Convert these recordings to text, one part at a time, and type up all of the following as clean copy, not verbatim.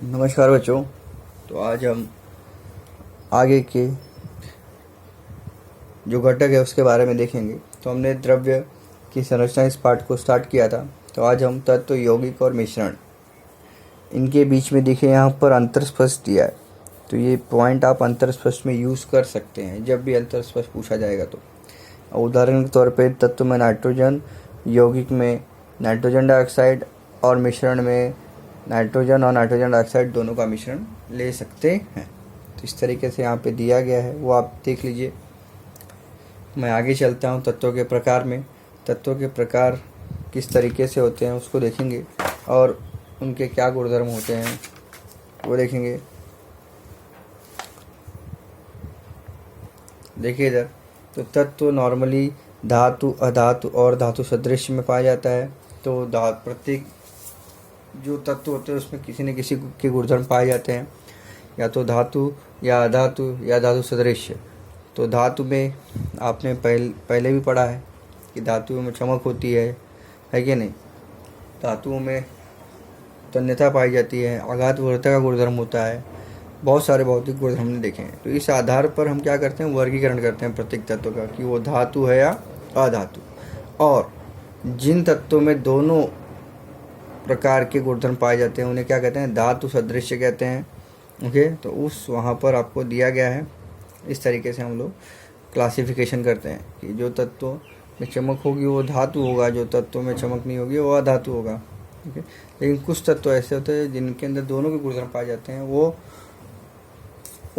नमस्कार बच्चों। तो आज हम आगे के जो घटक है उसके बारे में देखेंगे। तो हमने द्रव्य की संरचना इस पाठ को स्टार्ट किया था। तो आज हम तत्व, यौगिक और मिश्रण, इनके बीच में देखिए यहाँ पर अंतरस्पर्श दिया है। तो ये पॉइंट आप अंतरस्पर्श में यूज़ कर सकते हैं जब भी अंतरस्पर्श पूछा जाएगा। तो उदाहरण के तौर पे तत्व में नाइट्रोजन, यौगिक में नाइट्रोजन डाइऑक्साइड और मिश्रण में नाइट्रोजन और नाइट्रोजन डाइऑक्साइड दोनों का मिश्रण ले सकते हैं। तो इस तरीके से यहाँ पे दिया गया है, वो आप देख लीजिए। मैं आगे चलता हूँ तत्वों के प्रकार में। तत्वों के प्रकार किस तरीके से होते हैं उसको देखेंगे और उनके क्या गुणधर्म होते हैं वो देखेंगे। देखिए इधर, तो तत्व नॉर्मली धातु, अधातु और धातु सदृश में पाया जाता है। तो प्रत्येक जो तत्व होते हैं उसमें किसी न किसी के गुणधर्म पाए जाते हैं, या तो धातु या अधातु या धातु सदृश। तो धातु में आपने पहले भी पढ़ा है कि धातुओं में चमक होती है कि नहीं। धातुओं में तन्यता पाई जाती है, आघात वक्रता का गुणधर्म होता है, बहुत सारे भौतिक गुणधर्म हमने देखे हैं। तो इस आधार पर हम क्या करते हैं, वर्गीकरण करते हैं प्रत्येक तत्व का कि वो धातु है या अधातु। और जिन तत्वों में दोनों प्रकार के गुणधर्म पाए जाते हैं उन्हें क्या कहते हैं, धातु सदृश कहते हैं। ओके, तो उस वहाँ पर आपको दिया गया है। इस तरीके से हम लोग क्लासिफिकेशन करते हैं कि जो तत्वों में चमक होगी वो धातु होगा, जो तत्वों में चमक नहीं होगी वो अधातु होगा। ठीक है, लेकिन कुछ तत्व ऐसे होते हैं जिनके अंदर दोनों के गुणधर्म पाए जाते हैं, वो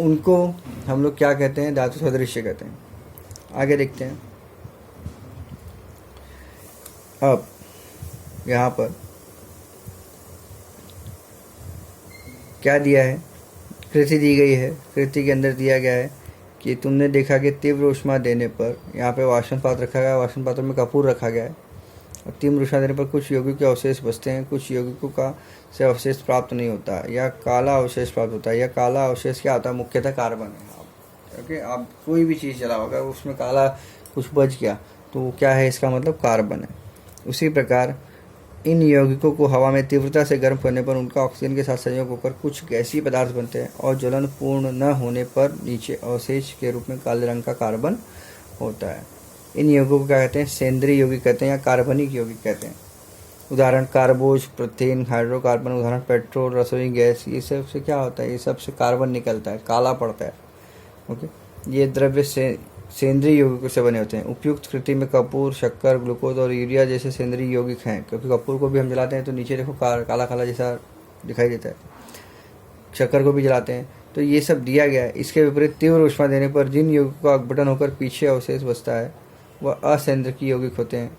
उनको हम लोग क्या कहते हैं, धातु सदृश कहते हैं। आगे देखते हैं। अब यहाँ पर क्या दिया है, कृति दी गई है। कृति के अंदर दिया गया है कि तुमने देखा कि तीव्र ऊष्मा देने पर, यहाँ पे वाष्ण पात्र रखा गया है, वाष्ण पात्र में कपूर रखा गया है, और तीव्र ऊष्मा देने पर कुछ यौगिक के अवशेष बचते हैं, कुछ यौगिकों का से अवशेष प्राप्त नहीं होता या काला अवशेष प्राप्त होता है। या काला अवशेष क्या होता है, मुख्यतः कार्बन है। ओके, आप कोई भी चीज़ जलाओ अगर उसमें काला कुछ बच गया तो वो क्या है, इसका मतलब कार्बन है। उसी प्रकार इन यौगिकों को हवा में तीव्रता से गर्म करने पर उनका ऑक्सीजन के साथ संयोग होकर कुछ गैसीय पदार्थ बनते हैं, और ज्वलन पूर्ण न होने पर नीचे अवशेष के रूप में काले रंग का कार्बन होता है। इन यौगिकों को क्या कहते हैं, सेंद्रीय यौगिक कहते हैं या कार्बनिक यौगिक कहते हैं। उदाहरण कार्बोज, प्रोथेन, हाइड्रोकार्बन। उदाहरण पेट्रोल, रसोई गैस। ये सब से क्या होता है, ये सब से कार्बन निकलता है, काला पड़ता है। ओके, ये द्रव्य से सेंद्रीय यौगिकों से बने होते हैं। उपयुक्त कृति में कपूर, शक्कर, ग्लूकोज और यूरिया जैसे सेंद्रीय यौगिक हैं, क्योंकि कपूर को भी हम जलाते हैं तो नीचे देखो काला काला जैसा दिखाई देता है। शक्कर को भी जलाते हैं। तो ये सब दिया गया है। इसके विपरीत तीव्र ऊष्मा देने पर जिन यौगिकों का अपघटन होकर पीछे अवशेष बचता है वह असेंद्रिय यौगिक होते हैं।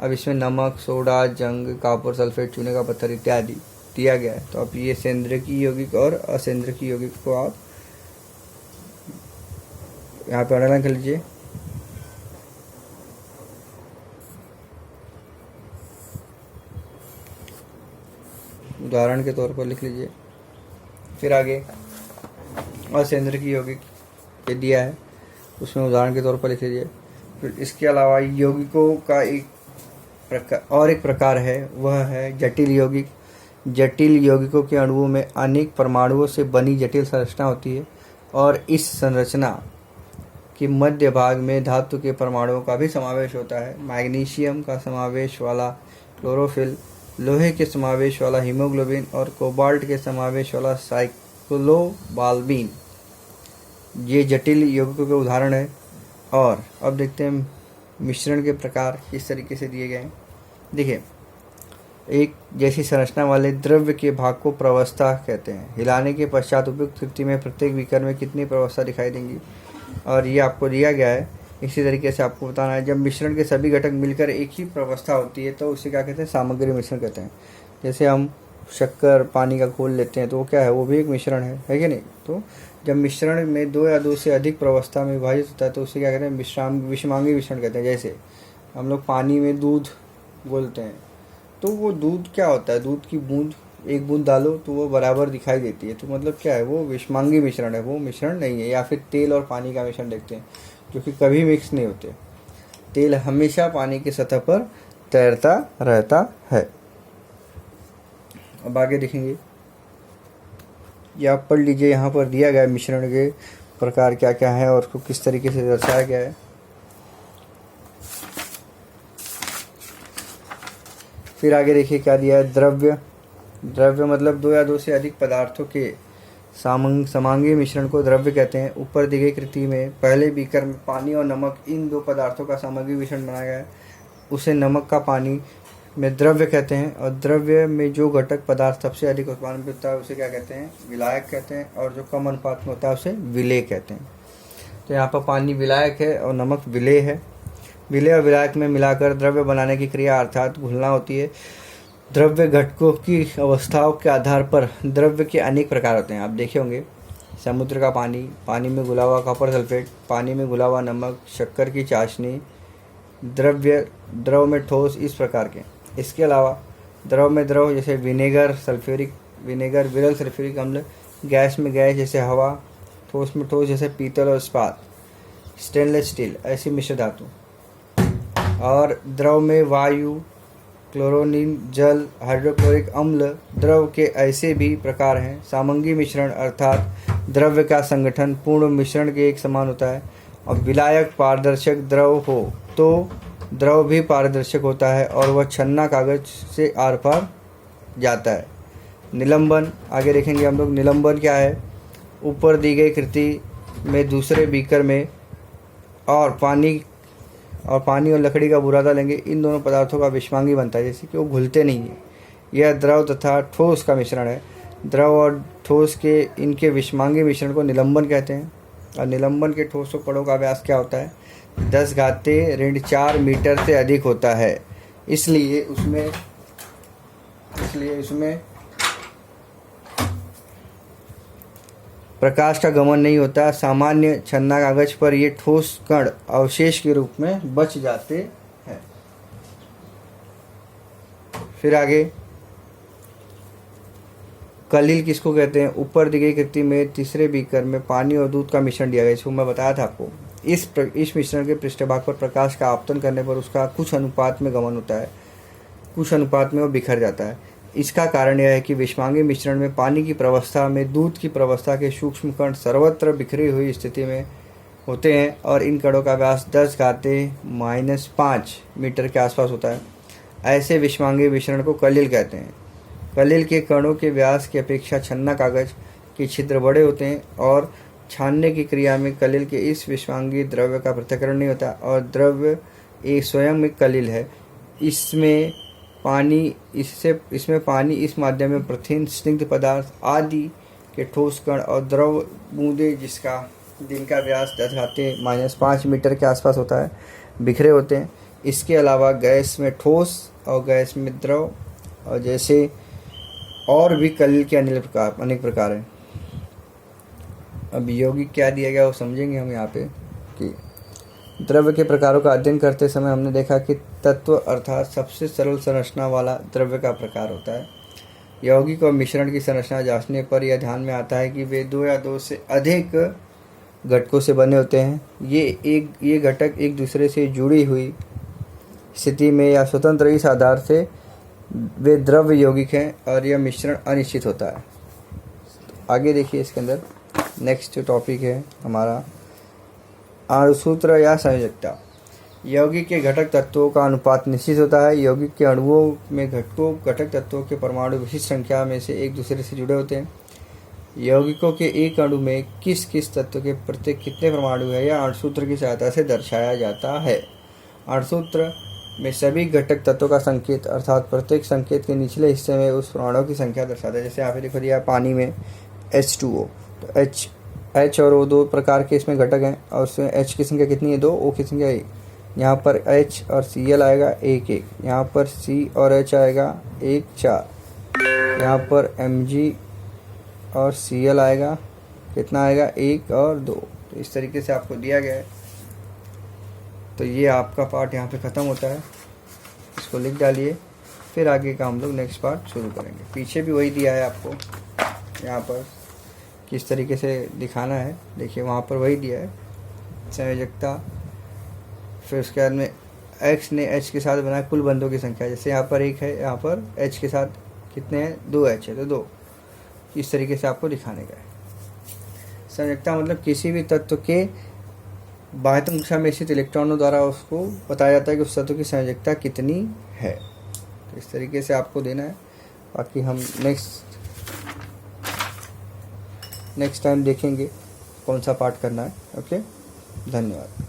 अब इसमें नमक, सोडा, जंग, कॉपर सल्फेट, चूने का पत्थर इत्यादि दिया गया है। तो अब ये सेंद्रिय यौगिक और असेंद्रिय यौगिक को आप यहाँ पे अंडरलाइन कर लीजिए। उदाहरण के तौर पर लिख लीजिए। फिर आगे असेंद्रिय यौगिक ये दिया है, उसमें उदाहरण के तौर पर लिख लीजिए। फिर इसके अलावा यौगिकों का एक प्रकार है, वह है जटिल यौगिक। जटिल यौगिकों के अणुओं में अनेक परमाणुओं से बनी जटिल संरचना होती है, और इस संरचना कि मध्य भाग में धातु के परमाणुओं का भी समावेश होता है। मैग्नीशियम का समावेश वाला क्लोरोफिल, लोहे के समावेश वाला हीमोग्लोबिन और कोबाल्ट के समावेश वाला साइक्लोबाल्बिन ये जटिल यौगिकों के उदाहरण है। और अब देखते हैं मिश्रण के प्रकार किस तरीके से दिए गए हैं। देखिए, एक जैसी संरचना वाले द्रव्य के भाग को प्रवस्था कहते हैं। हिलाने के पश्चात उपयुक्त स्थिति में प्रत्येक विकर में कितनी प्रवस्था दिखाई देंगी, और ये आपको दिया गया है। इसी तरीके से आपको बताना है, जब मिश्रण के सभी घटक मिलकर एक ही प्रवस्था होती है तो उसे क्या कहते हैं, सामग्री मिश्रण कहते हैं। जैसे हम शक्कर, पानी का घोल लेते हैं तो वो क्या है, वो भी एक मिश्रण है कि नहीं। तो जब मिश्रण में दो या दो से अधिक प्रवस्था में विभाजित होता है तो उसे क्या कहते हैं, विषमांगी मिश्रण कहते हैं। जैसे हम लोग पानी में दूध घोलते हैं तो वो दूध क्या होता है, दूध की बूंद, एक बूंद डालो तो वो बराबर दिखाई देती है, तो मतलब क्या है, वो विषमांगी मिश्रण है, वो मिश्रण नहीं है। या फिर तेल और पानी का मिश्रण देखते हैं जो कि कभी मिक्स नहीं होते। तेल हमेशा पानी की सतह पर तैरता रहता है। अब आगे देखेंगे ये आप पढ़ लीजिए, यहाँ पर दिया गया है मिश्रण के प्रकार क्या क्या है और उसको किस तरीके से दर्शाया गया है। फिर आगे देखिए क्या दिया है, द्रव्य। द्रव्य मतलब दो या दो से अधिक पदार्थों के समांगी मिश्रण को द्रव्य कहते हैं। ऊपर दी गई कृति में पहले बीकर में पानी और नमक, इन दो पदार्थों का समांगी मिश्रण बनाया गया है, उसे नमक का पानी में द्रव्य कहते हैं। और द्रव्य में जो घटक पदार्थ सबसे अधिक उत्पादन में होता है उसे क्या कहते हैं, विलायक कहते हैं। और जो कम अनुपात में होता है उसे विलेय कहते हैं। तो यहाँ पर पानी विलायक है और नमक विलेय है। विलेय और विलायक में मिलाकर द्रव्य बनाने की क्रिया अर्थात घुलना होती है। द्रव्य घटकों की अवस्थाओं के आधार पर द्रव्य के अनेक प्रकार होते हैं। आप देखे होंगे समुद्र का पानी, पानी में घुला हुआ कॉपर सल्फेट, पानी में घुला हुआ नमक, शक्कर की चाशनी, द्रव में ठोस, इस प्रकार के। इसके अलावा द्रव में द्रव जैसे विनेगर, विनेगर विरल सल्फ्यूरिक अम्ल, गैस में गैस जैसे हवा, ठोस में ठोस जैसे पीतल और इस्पात, स्टेनलेस स्टील, ऐसी मिश्र धातु। और द्रव में वायु, क्लोरोनिन, जल, हाइड्रोक्लोरिक अम्ल। द्रव के ऐसे भी प्रकार हैं। सामंगी मिश्रण अर्थात द्रव्य का संगठन पूर्ण मिश्रण के एक समान होता है। और विलायक पारदर्शक द्रव हो तो द्रव भी पारदर्शक होता है और वह छन्ना कागज से आर पार जाता है। निलंबन, आगे देखेंगे हम लोग निलंबन क्या है। ऊपर दी गई कृति में दूसरे बीकर में और पानी और लकड़ी का बुरादा लेंगे, इन दोनों पदार्थों का विषमांगी बनता है, जैसे कि वो घुलते नहीं है। यह द्रव तथा ठोस का मिश्रण है। द्रव और ठोस के इनके विषमांगी मिश्रण को निलंबन कहते हैं। और निलंबन के ठोस कणों का व्यास क्या होता है, 10⁻⁴ मीटर से अधिक होता है। इसलिए उसमें प्रकाश का गमन नहीं होता। सामान्य छन्ना कागज पर ये ठोस कण अवशेष के रूप में बच जाते हैं। फिर आगे कलिल किसको कहते हैं। ऊपर दी गई कृति में तीसरे बीकर में पानी और दूध का मिश्रण दिया गया, इसको मैं बताया था आपको। इस मिश्रण के पृष्ठभाग पर प्रकाश का आपतन करने पर उसका कुछ अनुपात में गमन होता है, कुछ अनुपात में वो बिखर जाता है। इसका कारण यह है कि विषमांगी मिश्रण में पानी की प्रवस्था में दूध की प्रवस्था के सूक्ष्म कण सर्वत्र बिखरी हुई स्थिति में होते हैं और इन कणों का व्यास 10⁻⁵ मीटर के आसपास होता है। ऐसे विषमांगी मिश्रण को कलिल कहते हैं। कलिल के कणों के व्यास की अपेक्षा छन्ना कागज के छिद्र बड़े होते हैं और छानने की क्रिया में कलिल के इस विषमांगी द्रव्य का पृथक्करण नहीं होता और द्रव्य एक स्वयं में कलिल है। इसमें पानी इस माध्यम में प्रथिन, स्निग्ध पदार्थ आदि के ठोस कण और द्रव बूंदे जिनका व्यास 10⁻⁵ मीटर के आसपास होता है, बिखरे होते हैं। इसके अलावा गैस में ठोस और गैस में द्रव और जैसे और भी कलिल के अनेक प्रकार हैं। अब यौगिक क्या दिया गया वो समझेंगे हम यहाँ पे कि द्रव्य के प्रकारों का अध्ययन करते समय हमने देखा कि तत्व अर्थात सबसे सरल संरचना वाला द्रव्य का प्रकार होता है। यौगिक और मिश्रण की संरचना जांचने पर यह ध्यान में आता है कि वे दो या दो से अधिक घटकों से बने होते हैं। ये घटक एक दूसरे से जुड़ी हुई स्थिति में या स्वतंत्र इस आधार से वे द्रव्य यौगिक हैं और यह मिश्रण अनिश्चित होता है। आगे देखिए इसके अंदर नेक्स्ट जो टॉपिक है हमारा अणुसूत्र या संयोजकता। यौगिक के घटक तत्वों का अनुपात निश्चित होता है। यौगिक के अणुओं में घटक तत्वों के परमाणु विशिष्ट संख्या में से एक दूसरे से जुड़े होते हैं। यौगिकों के एक अणु में किस किस तत्व के प्रत्येक कितने परमाणु है यह अणुसूत्र की सहायता से दर्शाया जाता है। अणुसूत्र में सभी घटक तत्वों का संकेत अर्थात प्रत्येक संकेत के निचले हिस्से में उस परमाणु की संख्या दर्शाता है। जैसे यहाँ पे देखो दिया पानी में H2O, तो H और O दो प्रकार के इसमें घटक हैं और उसमें H की संख्या कितनी है 2, O की संख्या 1। यहाँ पर H और Cl आएगा 1 1, यहाँ पर C और H आएगा 1 4, यहाँ पर Mg और Cl आएगा कितना आएगा 1 और 2। तो इस तरीके से आपको दिया गया है। तो ये आपका पार्ट यहाँ पे ख़त्म होता है, इसको लिख डालिए। फिर आगे का हम लोग नेक्स्ट पार्ट शुरू करेंगे। पीछे भी वही दिया है आपको, यहाँ पर किस तरीके से दिखाना है देखिए, वहाँ पर वही दिया है संयोजकता। फिर उसके बाद में X ने H के साथ बनाया कुल बंधों की संख्या, जैसे यहाँ पर 1 है, यहाँ पर H के साथ कितने हैं 2 H है तो 2। इस तरीके से आपको दिखाने का है। संयोजकता मतलब किसी भी तत्व के बाह्यतम कक्षा में स्थित इलेक्ट्रॉनों द्वारा उसको बताया जाता है कि उस तत्व की संयोजकता कितनी है। तो इस तरीके से आपको देना है। बाकी हम नेक्स्ट टाइम देखेंगे कौन सा पार्ट करना है। ओके, धन्यवाद।